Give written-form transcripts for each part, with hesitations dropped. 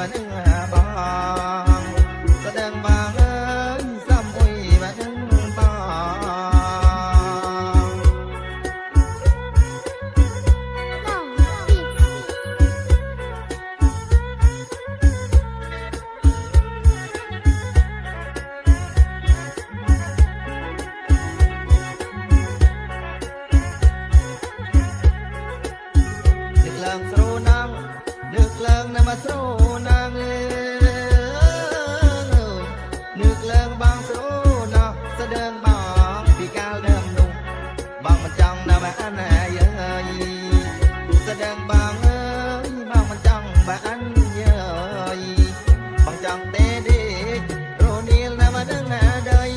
มาหนึ่งบางแสดงบางเอ้ยซ้ำอุ้ยมาหนึ่งบางนึกเลิงสรูนังนึกเลิงนมาสรูนังนึกเลิงบางสรูนังแสดงบางพี่กาลเดิมนุ่งบางมันจังนะมาอันเยอะแสดงบางเอ้ยบางมันจังมาอันเยอะบางจังเตดีโรนีลนะมาดึงเดย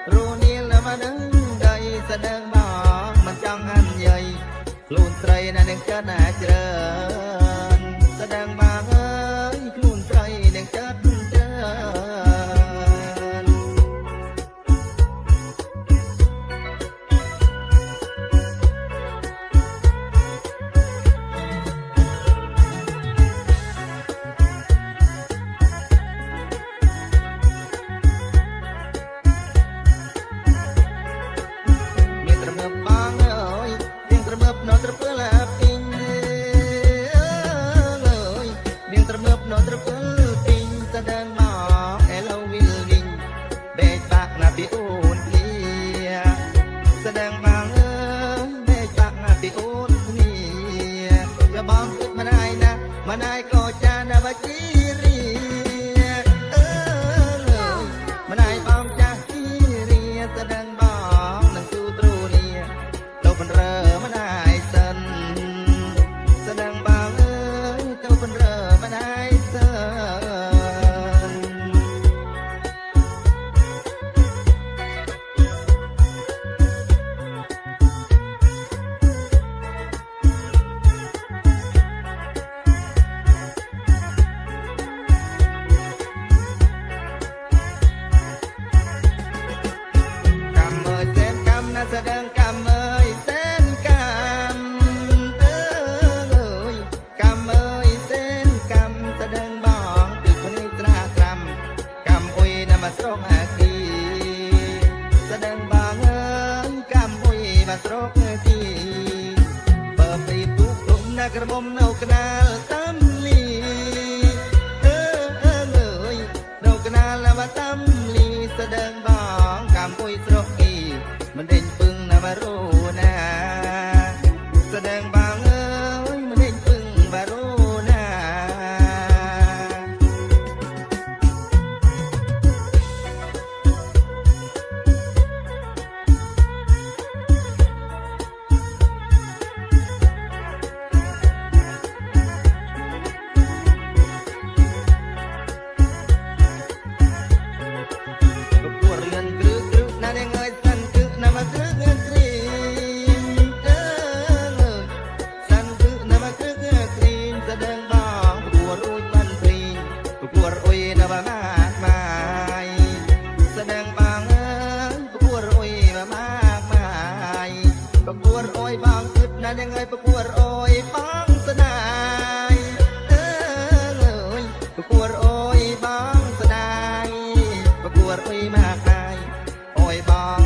โรนีลนะมาดึงเดยแสดงบางมันจังอันใหญ่คลูนไตรนั่นเองจะน่าเจริญแสดงบางเอ้ยคลูนไตรเองจะเจริญมีตระเบิดบางเอ้ยเพียงตระเบิดนอนตระเปื้อนแล้วปิงเพียงตระเบิดนอนตระเปื้อนปิงแสดงมาเอลวิลวิงเบจปากนาปีอูนเลียแสดงบางเอ้ยเบจปากนาปีอูนเลียจะบองขึ้นมาได้นะมาได้ก็จะนาบจีรีมาได้บองจากจีรีแสดงบองหนังสู้ตรูเลียเราเป็นเรือมาได้สันแสดงบางเอ้ยเจ้าเป็นเรือมาได้สัน กำเอ่ยเส้นกำน่าแสดงกำเอ่ยเส้นกำกำเอ่ยเส้นกำแสดงบองตึกคนนี้ตรากรำกำอุ้ยนำมาสรกอาคีแสดงบางเอ้ยกำอุ้ยมาสรกอาคีเปิดปีปุกลุ่มนักกระบมเนากนาลตั้มลีเรากนาลมาตั้มลีแสดงบองกำอุ้ยสรกอีมันเด่นปึงนะมารู้นะแสดงบางเอ้ยมันเด่นปึงมารู้นะ ก็ปวดเรียนกรึกกรึกนั่นเองเอ้ยสันกึกนำมากรึกเงกรีสันกึกนำมากรึกเงกรีแสดงบางปวดอุ้ยปันปรีปวดอุ้ยนำมามากมายแสดงบางเอ้ยปวดอุ้ยมามากมายปวดอุ้ยบางกึกนั่นเองเอ้ยปวดอุ้ยบางสนายปวดอุ้ยบางสนายประกวดอุ้ยมากมายโอ้ยบอง